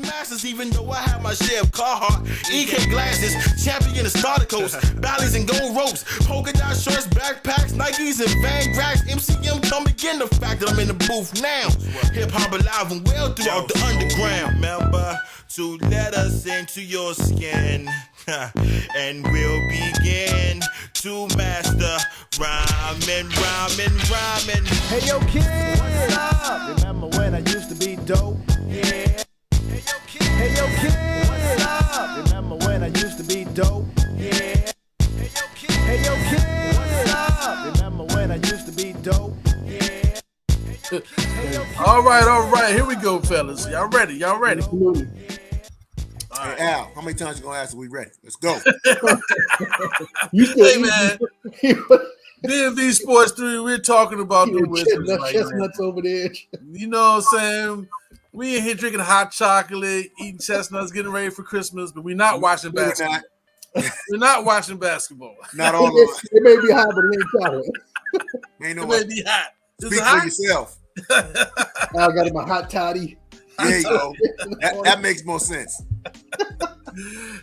the Masters, even though I have my share of Carhartt, EK glasses, champion of Starter Coast, Bally's and gold ropes, polka dot shorts, backpacks, Nikes and Van Gracks, MCM come again, the fact that I'm in the booth now. Hip hop alive and well throughout the underground. Remember to let us into your skin, and we'll begin to master rhyming. Hey yo kid, what's up? Remember when I used to be dope? Yeah. Hey yo kid, what's up? Remember when I used to be dope? Yeah. Hey yo kid, what's up? Remember when I used to be dope? Yeah. All right. Here we go, fellas. Y'all ready? Absolutely. Hey, Al, how many times you gonna ask? We ready? Let's go. You still Hey, man. DMV Sports 3, we're talking about the Wizards right chestnuts now. over there. You know what I'm saying? We in here drinking hot chocolate, eating chestnuts, getting ready for Christmas, but we're not watching basketball. We're not watching basketball. Not all of us. It may be hot, but it ain't chocolate. Ain't no It way. may be hot. Is Speak it for hot? yourself. I got my hot toddy. There you go. That makes more sense.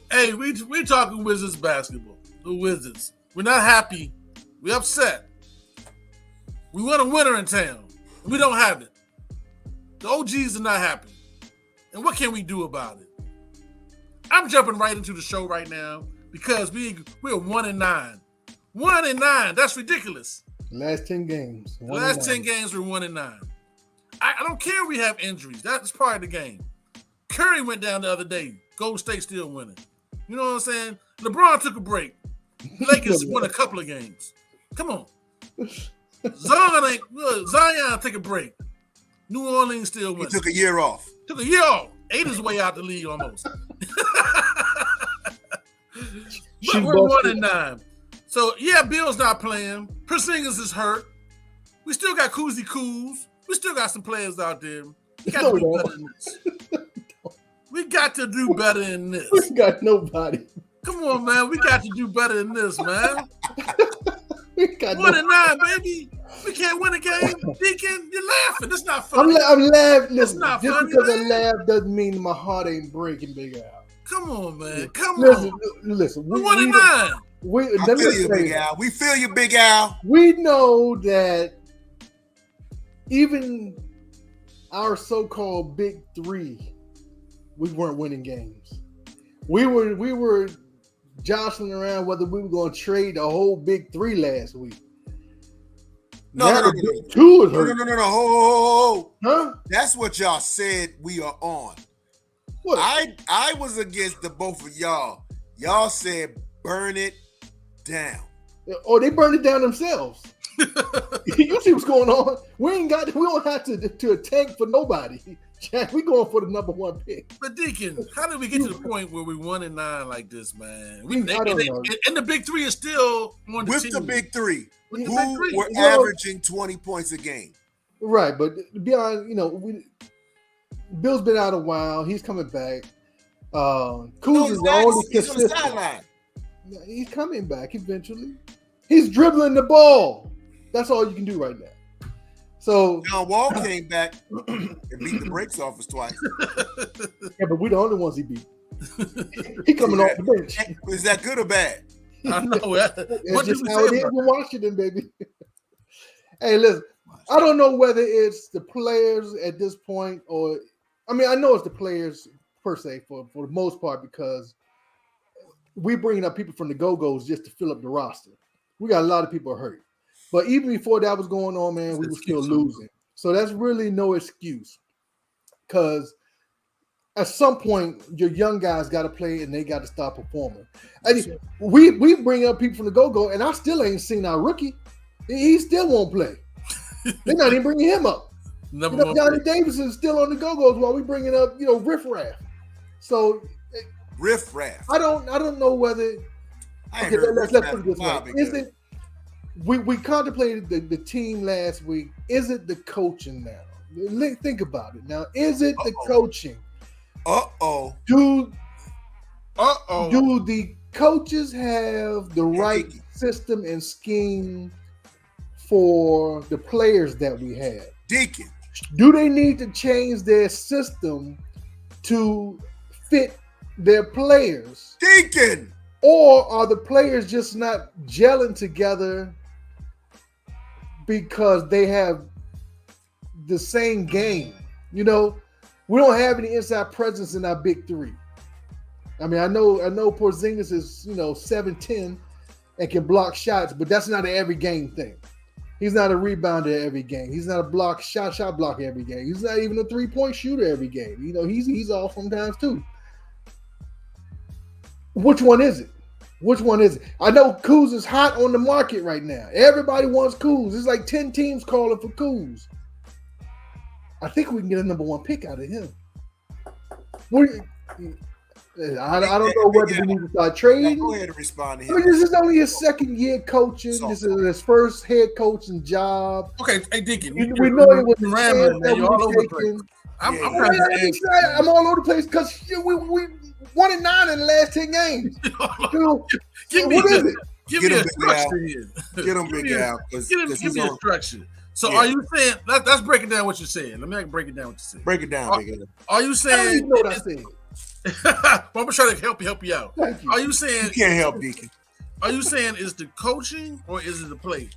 Hey, we're talking Wizards basketball. The Wizards. We're not happy. We're upset. We want a winner in town. We don't have it. The OGs are not happy. And what can we do about it? I'm jumping right into the show right now because we're 1-9. 1-9. That's ridiculous. Last 10 games. The last 10 games we're 1-9. I don't care we have injuries. That's part of the game. Curry went down the other day. Golden State still winning. You know what I'm saying? LeBron took a break. Lakers won a couple of games. Come on. Zion take a break. New Orleans still winning. He took a year off. Took a year off. Ate his way out the league almost. But we're 1-9. So, yeah, Bill's not playing. Porzingis is hurt. We still got Koozie Cools. We still got some players out there. We got to do better than this. We got to do better than this. We got nobody. Come on, man. We got to do better than this, man. We got 1-9, baby. We can't win a game. Deacon, you're laughing. That's not funny. I'm laughing. That's Listen, not just funny, because man. I laugh doesn't mean my heart ain't breaking, Big Al. Come on, man. Come Listen, on. listen. We're 1-9. I feel you, Big Al. We feel you, Big Al. We know that even our so-called big three, we weren't winning games. We were jostling around whether we were going to trade the whole big three last week. No. Two is hurt. No. Ho. Huh? That's what y'all said we are on. What? I was against the both of y'all. Y'all said burn it down. Oh, they burned it down themselves. You see what's going on? We don't have to tank for nobody. Jack, we going for the number one pick. But Deacon, how did we get to the point where we're 1-9 like this, man? I don't know. And the big three is still on the With team. the big three, With the who big three. were Well, averaging 20 points a game. Right, but to be honest, Bill's been out a while. He's coming back. Kuz is the only He's on the consistent. sideline. He's coming back eventually. He's dribbling the ball. That's all you can do right now. So John Wall came back and beat the brakes off us twice. yeah, but we're the only ones he beat. He coming off the bench. Is that good or bad? I know. What That's did just we how it say is about in Washington, baby. Hey, listen, I don't know whether it's the players at this point or I know it's the players per se for the most part because we bringing up people from the Go-Go's just to fill up the roster. We got a lot of people hurt. But even before that was going on, man, we were still losing. So that's really no excuse. Because at some point, your young guys got to play and they got to start performing. And we bring up people from the Go-Go, and I still ain't seen our rookie. He still won't play. They're not even bringing him up. Johnny Davis is still on the Go-Go's while we bringing up, Riff Raff. So Riff Raff. I don't know whether. Okay, let's put it this way. Is it? We contemplated the team last week. Is it the coaching now? Think about it now. Is it the coaching? Do the coaches have the right system and scheme for the players that we have? Deacon. Do they need to change their system to fit their players? Deacon. Or are the players just not gelling together because they have the same game? You know, we don't have any inside presence in our big three. I mean, I know Porzingis is, 7'10" and can block shots, but that's not an every game thing. He's not a rebounder every game. He's not a shot blocker every game. He's not even a 3-point shooter every game. He's off sometimes too. Which one is it? I know Kuz is hot on the market right now. Everybody wants Kuz. There's like 10 teams calling for Kuz. I think we can get a number 1 pick out of him. I don't know whether we need to start trading. Go ahead and respond to him. I mean, this is only his second year coaching. This is his first head coaching job. Okay, hey Deacon, We know it was rambling, man. You're all over the place. I'm all over the place because we 1-9 in the last 10 games. Give me a structure here. Get him, Big Al. Give me a structure. So are you saying? Let's break it down. What you're saying? Let me break it down. What you're saying. Break it down, Big Al. Are you saying? I don't even know what I said. I'm gonna try to help you out. Thank you. Are you saying? You can't help Deacon. Are you saying is the coaching or is it the players?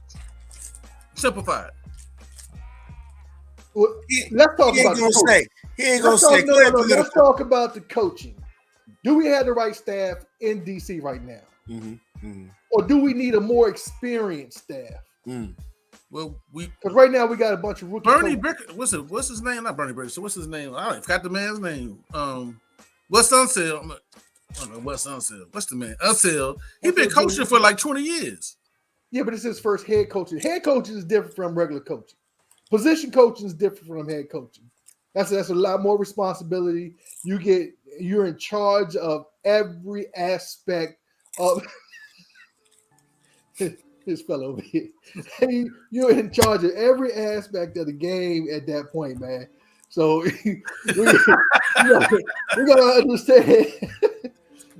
Simplified. Well, let's talk about the coaching. He ain't gonna say. Let's talk about the coaching. Do we have the right staff in DC right now? Or do we need a more experienced staff? Well, because right now we got a bunch of rookies. Bernie Bricker, what's his name? Not Bernie Bricker. So what's his name? I forgot the man's name. Wes Unseld. I don't know Wes Unseld. What's the man? Unseld. He's been coaching for like 20 years. Yeah, but it's his first head coaching. Head coaching is different from regular coaching. Position coaching is different from head coaching. That's a lot more responsibility. You're in charge of every aspect of this fellow over here. You're in charge of every aspect of the game at that point, man. So we gotta understand.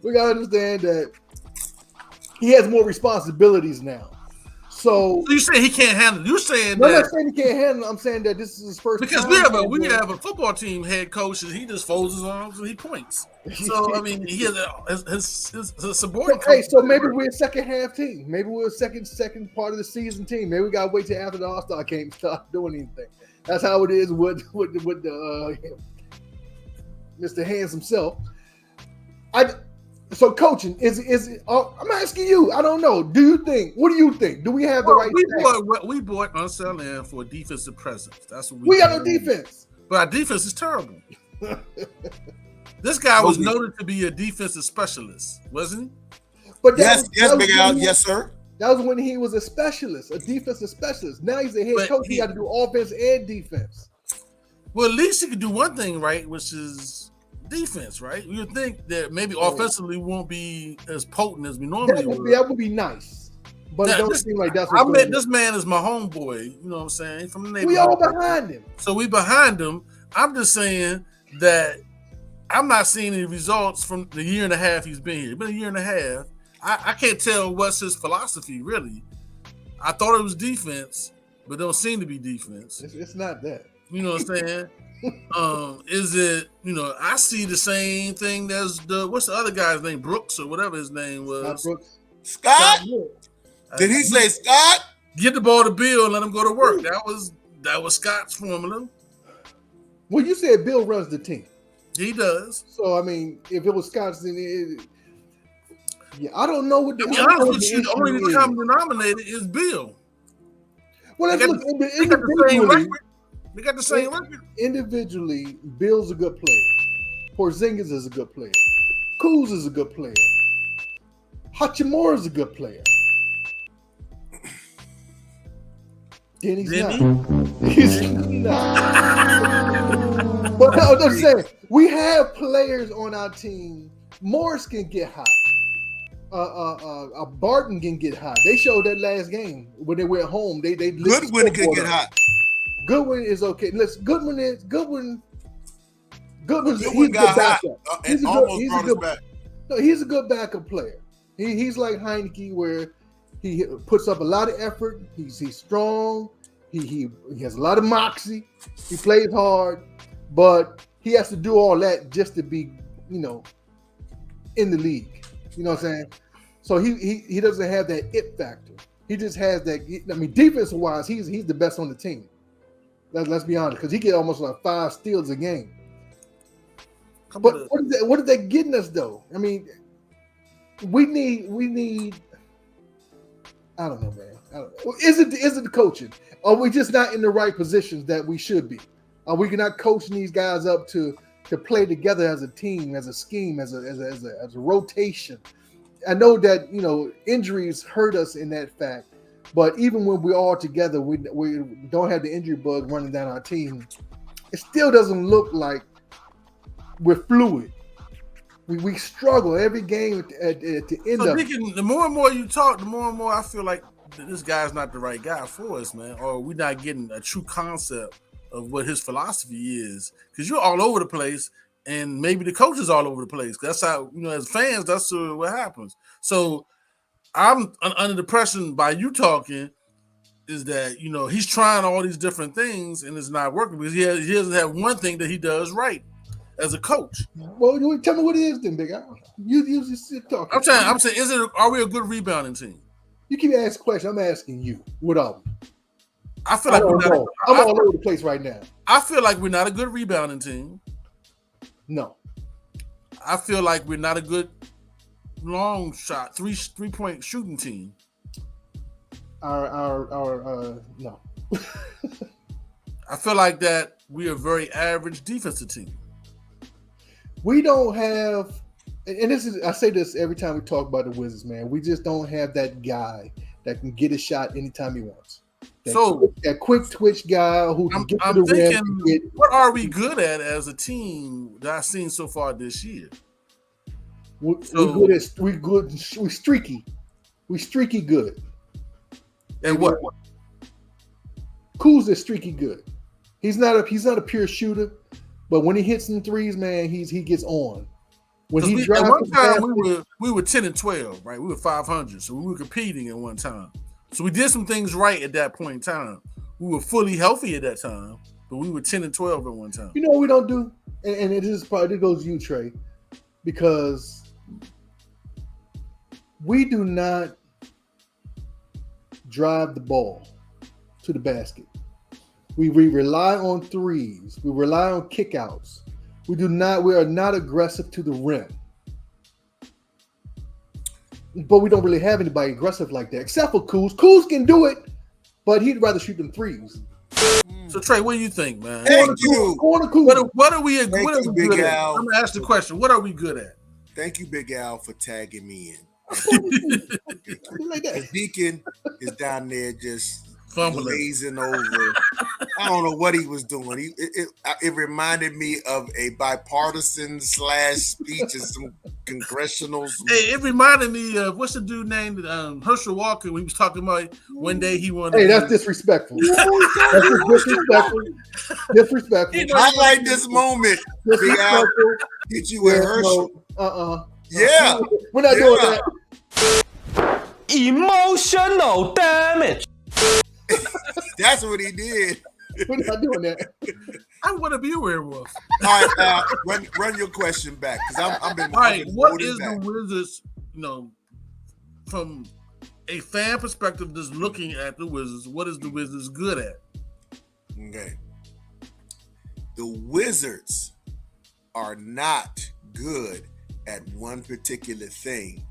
We gotta understand that he has more responsibilities now. So you say he can't handle it. You're saying I'm not saying he can't handle it. I'm saying that this is his first because time we have a football team head coach and he just folds his arms and he points. So I mean he has his subordinate. Okay, so maybe we're a second half team. Maybe we're a second part of the season team. Maybe we gotta wait till after the All-Star game to start doing anything. That's how it is with the Mr. Hands himself. So coaching is I'm asking you. I don't know. What do you think? Do we have the right? We bought Unseld in for defensive presence. That's what we got no defense. But our defense is terrible. This guy was noted to be a defensive specialist, wasn't he? But yes, Big Al. Yes, sir. That was when he was a specialist, a defensive specialist. Now he's a head coach. He got to do offense and defense. Well, at least he could do one thing right, which is defense, right? You would think that maybe offensively won't be as potent as we normally would. That would be nice. But it don't seem like that's what this man is my homeboy, you know what I'm saying? From the neighborhood. We all behind him. So we behind him. I'm just saying that I'm not seeing any results from the year and a half he's been here. It's been a year and a half. I can't tell what's his philosophy, really. I thought it was defense, but it don't seem to be defense. It's not that. You know what I'm saying? Is it, I see the same thing as what's the other guy's name? Brooks or whatever his name was. Scott? Did he say Scott? Get the ball to Bill and let him go to work. That was Scott's formula. Well, you said Bill runs the team. He does. So, I mean, if it was Scott's, then I don't know what the only common denominator is Bill. Well, they got the same record. Individually, Bill's a good player. Porzingis is a good player. Kuz is a good player. Hachimura is a good player. He's not. But I'm just saying, we have players on our team. Morris can get hot. Barton can get hot. They showed that last game when they went home. They Goodwin can get hot. Goodwin is okay. Listen, Goodwin's he's a good backup. He's a good backup player. He's like Heineke, where he puts up a lot of effort. He's strong. He has a lot of moxie. He plays hard, but he has to do all that just to be, you know, in the league. You know what I'm saying? So he doesn't have that it factor. He just has that. I mean, defensive wise, he's the best on the team. Let's be honest, because he get almost like 5 steals a game. But what is that getting us though? I mean, we need. I don't know, man. I don't know. Is it the coaching? Are we just not in the right positions that we should be? Are we not coaching these guys up to play together as a team, as a scheme, as a rotation? I know that, you know, injuries hurt us in that fact, but even when we're all together, we don't have the injury bug running down our team. It still doesn't look like we're fluid. We struggle every game at the end of it. The more and more you talk, the more and more I feel like this guy's not the right guy for us, man. Or we're not getting a true concept of what his philosophy is. Because you're all over the place, and maybe the coach is all over the place. That's how, you know, as fans, that's what happens. So I'm under the impression by you talking is that, you know, he's trying all these different things and it's not working because he doesn't have one thing that he does right as a coach. Well, tell me what it is then, Big Al. You just sit talking. I'm saying, are we a good rebounding team? You keep asking questions. I'm asking you. What are we? I feel like I'm all over the place right now. I feel like we're not a good rebounding team. No. I feel like we're not a good long shot, three-point shooting team. Our no. I feel like that we are a very average defensive team. We don't have, and I say this every time we talk about the Wizards, man. We just don't have that guy that can get a shot anytime he wants. That quick twitch guy who can get to the rim. What are we good at as a team that I've seen so far this year? We're streaky. We streaky good. And what? Kuz is streaky good. He's not a pure shooter, but when he hits some threes, man, he gets on. When he drives, at one time we were 10 and 12, right? We were 500, so we were competing at one time. So we did some things right at that point in time. We were fully healthy at that time, but we were 10 and 12 at one time. You know what we don't do, and it is probably it goes to you, Trey, because we do not drive the ball to the basket. We rely on threes. We rely on kickouts. We are not aggressive to the rim. But we don't really have anybody aggressive like that, except for Kuz. Kuz can do it, but he'd rather shoot them threes. So Trey, what do you think, man? Thank you. What are we good at? I'm gonna ask the question. What are we good at? Thank you, Big Al, for tagging me in. Like that. The Deacon is down there just fumbling, blazing over. I don't know what he was doing. It reminded me of a bipartisan / speech in some congressionals. Hey, it reminded me of what's the dude named Herschel Walker when he was talking about one day he wanted. Hey, that's disrespectful. That's disrespectful. Highlight this moment. Big Al, get you with Herschel. Yeah, we're not doing that. Emotional damage. That's what he did. We're not doing that. I want to be a werewolf. All right, run your question back because I've been. All right, what is the Wizards? You know, from a fan perspective, just looking at the Wizards, what is the Wizards good at? Okay, the Wizards are not good at one particular thing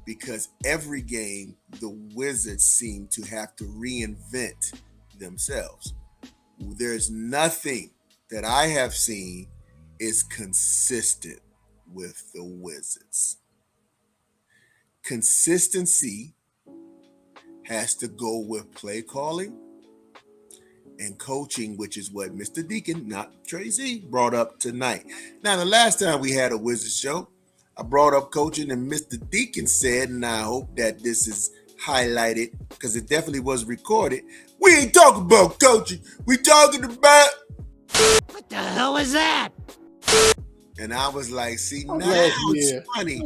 because every game the Wizards seem to have to reinvent themselves. There's nothing that I have seen is consistent with the Wizards. Consistency has to go with play calling and coaching, which is what Mr. Deacon, not Tracy, brought up tonight. Now, the last time we had a Wizards show, I brought up coaching and Mr. Deacon said, and I hope that this is highlighted because it definitely was recorded. We ain't talking about coaching. We talking about... What the hell is that? And I was like, see, now it's funny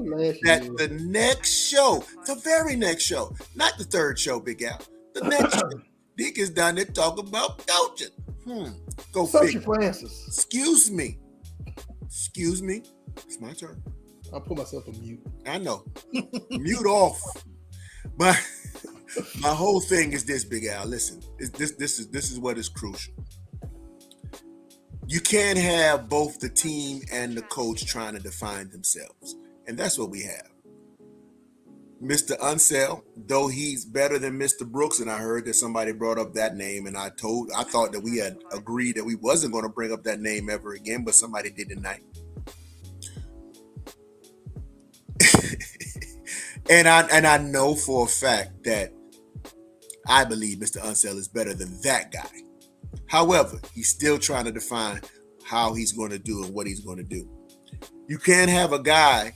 that the next show, the very next show, not the third show, Big Al, the next show, Deacon's down there talking about coaching. Go Such figure. Francis. Excuse me. Excuse me. It's my turn. I'll put myself on mute. I know. Mute off. But my whole thing is this, Big Al. Listen, this is what is crucial. You can't have both the team and the coach trying to define themselves. And that's what we have. Mr. Unsell, though he's better than Mr. Brooks, and I heard that somebody brought up that name, and I thought that we had agreed that we wasn't going to bring up that name ever again, but somebody did tonight. and I know for a fact that I believe Mr. Unsell is better than that guy. However, he's still trying to define how he's going to do and what he's going to do. You can't have a guy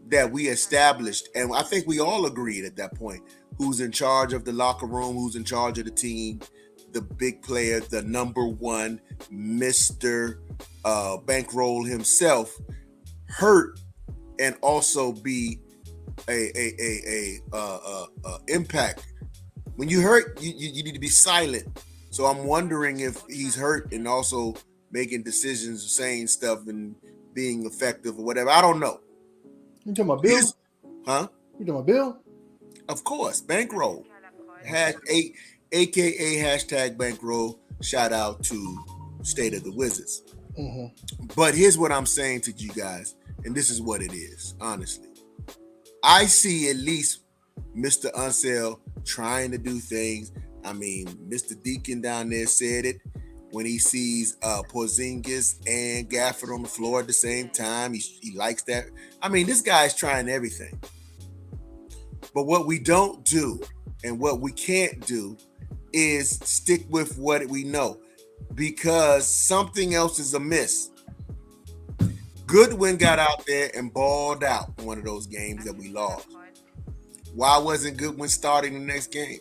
that we established, and I think we all agreed at that point, who's in charge of the locker room, who's in charge of the team, the big player, the number one, Mr. Bankroll himself, hurt and also be a impact. When you hurt, you need to be silent. So I'm wondering if he's hurt and also making decisions, saying stuff and being effective or whatever. I don't know. You talking about Bill? Huh? You talking about Bill? Of course, Bankroll. AKA hashtag Bankroll. Shout out to State of the Wizards. Mm-hmm. But here's what I'm saying to you guys, and this is what it is, honestly. I see at least Mr. Unsell trying to do things. I mean, Mr. Deacon down there said it when he sees Porzingis and Gafford on the floor at the same time. He likes that. I mean, this guy's trying everything. But what we don't do and what we can't do is stick with what we know, because something else is amiss. Goodwin got out there and balled out in one of those games that we lost. Why wasn't Goodwin starting the next game?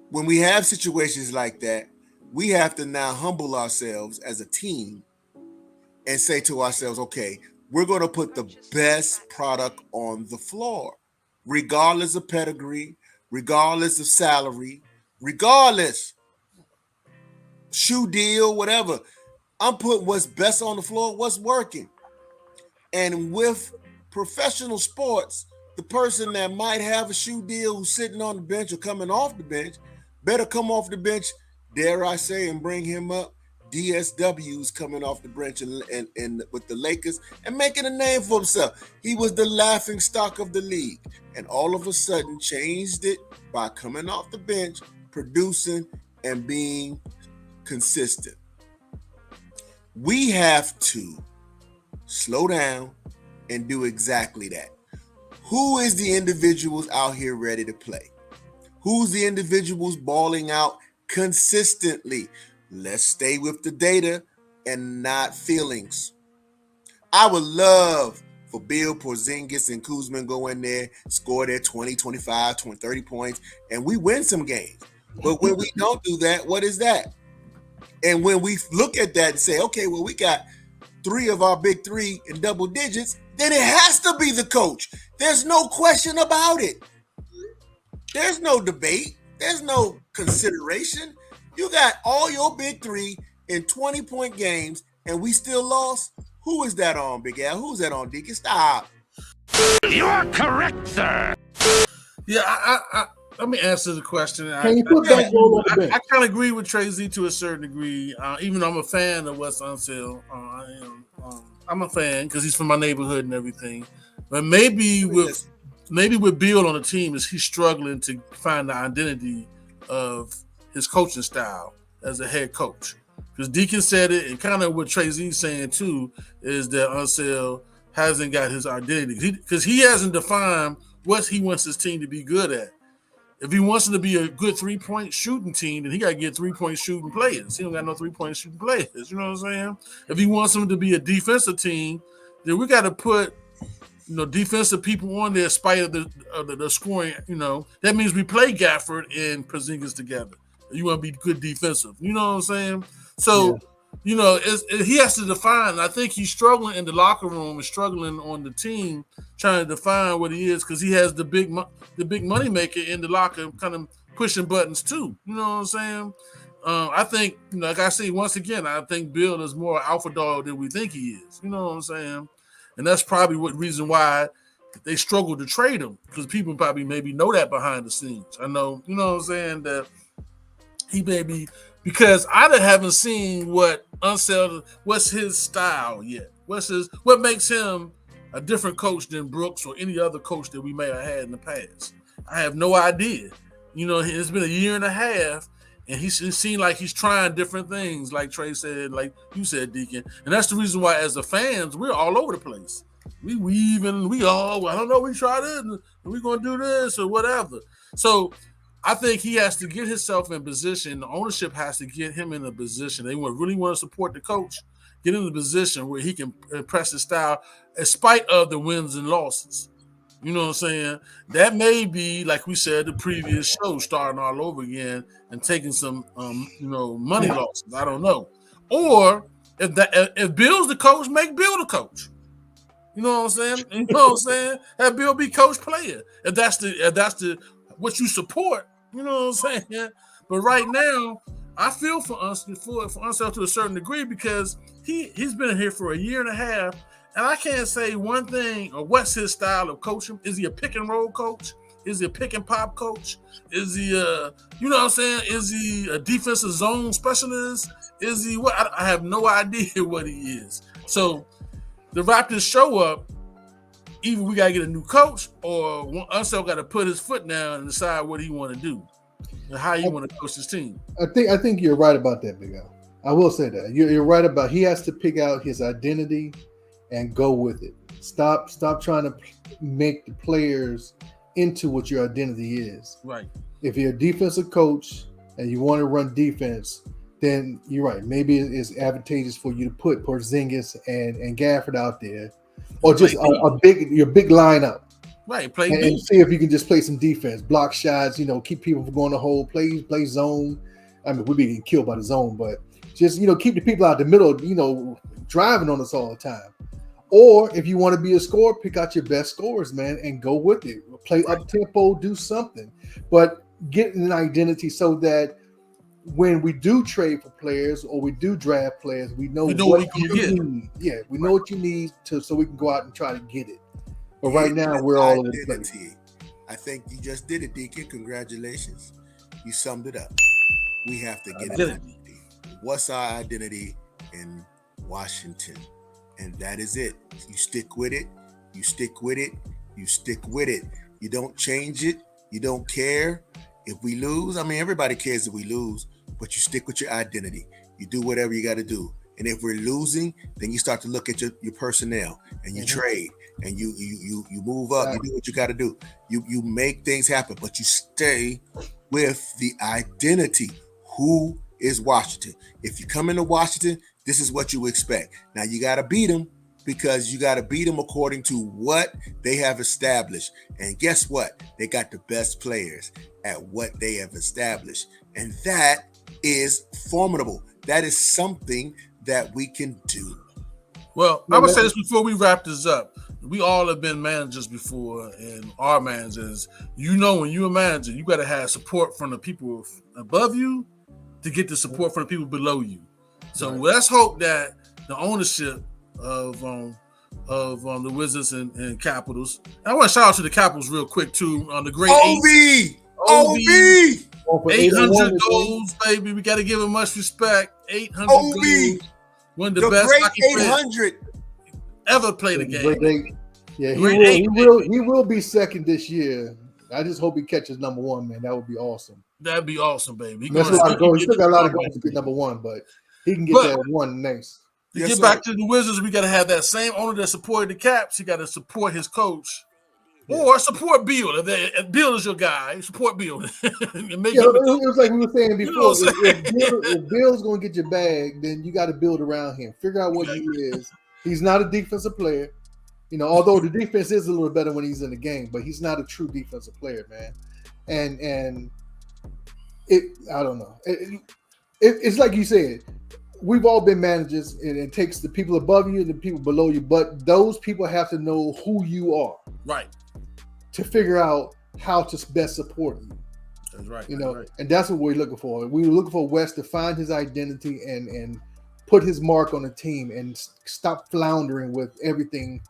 When we have situations like that, we have to now humble ourselves as a team and say to ourselves, okay, we're going to put the best product on the floor, regardless of pedigree, regardless of salary, regardless, shoe deal, whatever. I'm putting what's best on the floor, what's working. And with professional sports, the person that might have a shoe deal who's sitting on the bench or coming off the bench better come off the bench, dare I say, and bring him up. DSW's coming off the bench and with the Lakers and making a name for himself. He was the laughing stock of the league, and all of a sudden changed it by coming off the bench, producing, and being consistent. We have to slow down and do exactly that. Who is the individuals out here ready to play? Who's the individuals balling out consistently? Let's stay with the data and not feelings. I would love for Bill, Porzingis, and Kuzma go in there, score their 20, 25, 20, 30 points, and we win some games. But when we don't do that, what is that? And when we look at that and say, okay, well, we got 3 of our big 3 in double digits, then it has to be the coach. There's no question about it. There's no debate. There's no consideration. You got all your big 3 in 20-point games, and we still lost? Who is that on, Big Al? Who's that on, Deacon? Stop. You are correct, sir. Yeah, I let me answer the question. Can you put Bankroll on the bench? I kind of agree with Trey Z to a certain degree, even though I'm a fan of Wes Unseld. I'm a fan because he's from my neighborhood and everything. But maybe with Bill on the team, is he's struggling to find the identity of his coaching style as a head coach. Because Deacon said it, and kind of what Trey Z's saying too, is that Unseld hasn't got his identity. Because he hasn't defined what he wants his team to be good at. If he wants them to be a good 3-point shooting team, then he got to get 3-point shooting players. He don't got no 3-point shooting players. You know what I'm saying? If he wants them to be a defensive team, then we got to put, defensive people on there, spite of the scoring. That means we play Gafford and Porzingis together. You want to be good defensive. You know what I'm saying? So, he has to define. And I think he's struggling in the locker room and struggling on the team, trying to define what he is, because he has the big money maker in the locker kind of pushing buttons too. You know what I'm saying? I think, like I say once again, I think Bill is more alpha dog than we think he is. You know what I'm saying? And that's probably what reason why they struggle to trade him, because people probably maybe know that behind the scenes. I know, you know what I'm saying, that he may be, because I haven't seen what's his style yet. What makes him a different coach than Brooks or any other coach that we may have had in the past. I have no idea. It's been a year and a half, and it seemed like he's trying different things, like Trey said, like you said, Deacon. And that's the reason why, as the fans, we're all over the place. I don't know, we try this, and we're going to do this or whatever. So I think he has to get himself in position. The ownership has to get him in a position. They really want to support the coach, get in a position where he can impress his style in spite of the wins and losses. You know what I'm saying? That may be, like we said, the previous show, starting all over again and taking some, money losses. I don't know. Or if Bill's the coach, make Bill the coach. You know what I'm saying? Have Bill be coach player. If that's the what you support. You know what I'm saying? But right now, I feel for Unseld to a certain degree, because he's been here for a year and a half. And I can't say one thing or what's his style of coaching. Is he a pick and roll coach? Is he a pick and pop coach? Is he is he a defensive zone specialist? Is he what? I have no idea what he is. So the Raptors show up, either we got to get a new coach, or Unseld got to put his foot down and decide what he want to do and how he want to coach his team. I think you're right about that, Big Al. I will say that. You're right about he has to pick out his identity and go with it. Stop trying to make the players into what your identity is. Right. If you're a defensive coach and you want to run defense, then you're right. Maybe it's advantageous for you to put Porzingis and Gafford out there, or just your big lineup. Right. Play and see if you can just play some defense, block shots. Keep people from going to hole. Play zone. I mean, we'd be getting killed by the zone, but just keep the people out the middle. Driving on us all the time. Or if you want to be a scorer, pick out your best scorers, man, and go with it. Play up tempo, do something, but get an identity so that when we do trade for players or we do draft players, we know what you need. Yeah, we know what you need so we can go out and try to get it. But right now, we're all over the place. I think you just did it, Deacon. Congratulations. You summed it up. We have to get an identity. What's our identity in Washington? And that is it. You stick with it. You stick with it. You stick with it. You don't change it. You don't care if we lose. I mean, everybody cares if we lose, but you stick with your identity. You do whatever you got to do. And if we're losing, then you start to look at your personnel and you trade and you move up. You do what you got to do. You make things happen, but you stay with the identity. Who is Washington? If you come into Washington, this is what you expect. Now you got to beat them, because you got to beat them according to what they have established. And guess what? They got the best players at what they have established. And that is formidable. That is something that we can do. Well, I would say this before we wrap this up. We all have been managers before, and our managers, when you're a manager, you got to have support from the people above you to get the support from the people below you. So let's hope that the ownership of the Wizards and Capitals. And I want to shout out to the Capitals real quick too on the great OB 800 goals, baby. We got to give him much respect. 800 goals. One of the best hockey 800 ever played the game. Yeah, he will be second this year. I just hope he catches number one, man. That would be awesome. That'd be awesome, baby. He still got a lot of goals to get number one, but he can get that one next. To get back to the Wizards, we got to have that same owner that supported the Caps. He got to support his coach. Or support Bill. If Bill is your guy, support Bill. It was like we were saying before. If Bill's going to get your bag, then you got to build around him. Figure out what he is. He's not a defensive player. Although the defense is a little better when he's in the game, but he's not a true defensive player, man. And I don't know. It's like you said. We've all been managers, and it takes the people above you and the people below you, but those people have to know who you are. Right. To figure out how to best support you. That's right. You know, right. and that's what we're looking for. We were looking for Wes to find his identity and put his mark on the team and stop floundering with everything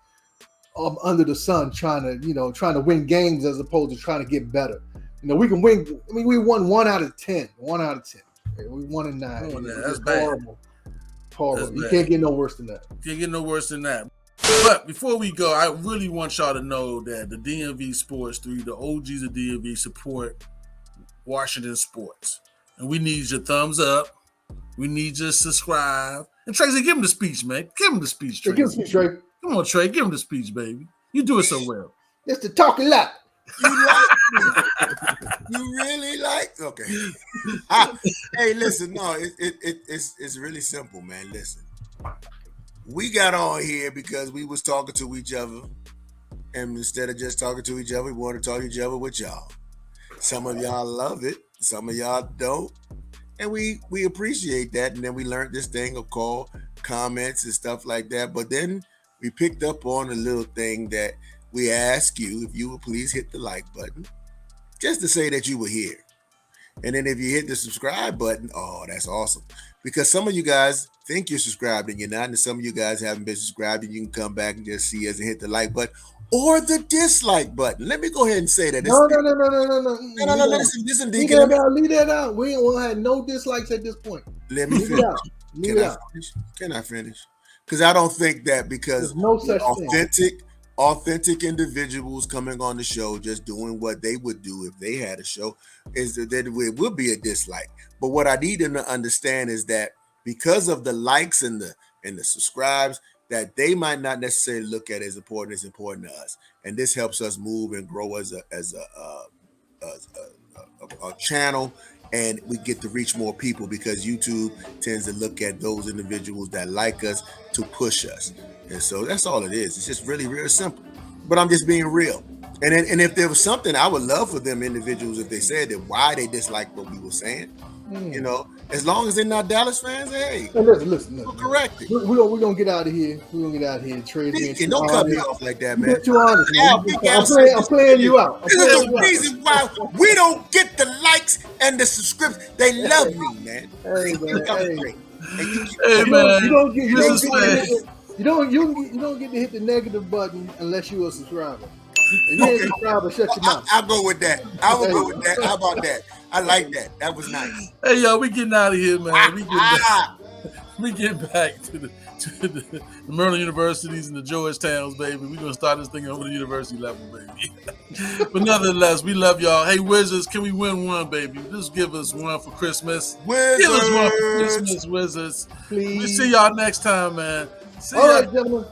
under the sun, trying to win games as opposed to trying to get better. You know, we can win. I mean, we won 1 out of 10. 1 out of 10. We won in 9. Oh, It's that's bad. horrible. Horrible. That's You bad. can't get no worse than that. Can't get no worse than that. But before we go, I really want y'all to know that the DMV Sports 3, the OGs of DMV, support Washington sports. And we need your thumbs up. We need your subscribe. And Tracy, give him the speech, man. Give him the speech, Hey, Tracy. give us some straight. Come on, Trey. Give him the speech, baby. You do it so well. It's the talk a lot. You like you really like okay. Hey, listen, no, it's really simple, man. Listen, we got on here because we was talking to each other, and instead of just talking to each other, we want to talk to each other with y'all. Some of y'all love it, some of y'all don't, and we appreciate that. And then we learned this thing of call comments and stuff like that. But then we picked up on a little thing that we ask you if you would please hit the like button, just to say that you were here. And then if you hit the subscribe button, oh, that's awesome. Because some of you guys think you're subscribed and you're not, and some of you guys haven't been subscribed, and you can come back and just see us and hit the like button or the dislike button. Let me go ahead and say that. No. Listen, Leave Deacon. that out. We ain't have no dislikes at this point. Let me Leave it finish. out. Leave it out. Can I finish? Because I don't think that because There's no such thing. authentic individuals coming on the show just doing what they would do if they had a show is that it would be a dislike. But what I need them to understand is that because of the likes and the subscribes, that they might not necessarily look at as important to us, and this helps us move and grow as a channel, and we get to reach more people because YouTube tends to look at those individuals that like us to push us. And so that's all it is. It's just really, really simple. But I'm just being real. And if there was something, I would love for them individuals, if they said that why they disliked what we were saying, you know, as long as they're not Dallas fans, hey, listen. we'll correct it. We're gonna get out of here. We're gonna get out of here. Trade. Don't cut me off like that, man. You're too honest, man. I'm playing you out. This is the reason why we don't get the likes and the subscriptions. They love me, man. Hey, man. Hey, man. You don't get to hit the negative button unless you're a subscriber. If you ain't a subscriber, shut your mouth. I'll go with that. I will go with that. How about that? I like that. That was nice. Hey, yo, we getting out of here, man. We get back to the Maryland universities and the Georgetowns, baby. We're going to start this thing over the university level, baby. But nonetheless, we love y'all. Hey, Wizards, can we win one, baby? Just give us one for Christmas. Wizards. Give us one for Christmas, Wizards. Please. We see y'all next time, man. See All ya. right, gentlemen.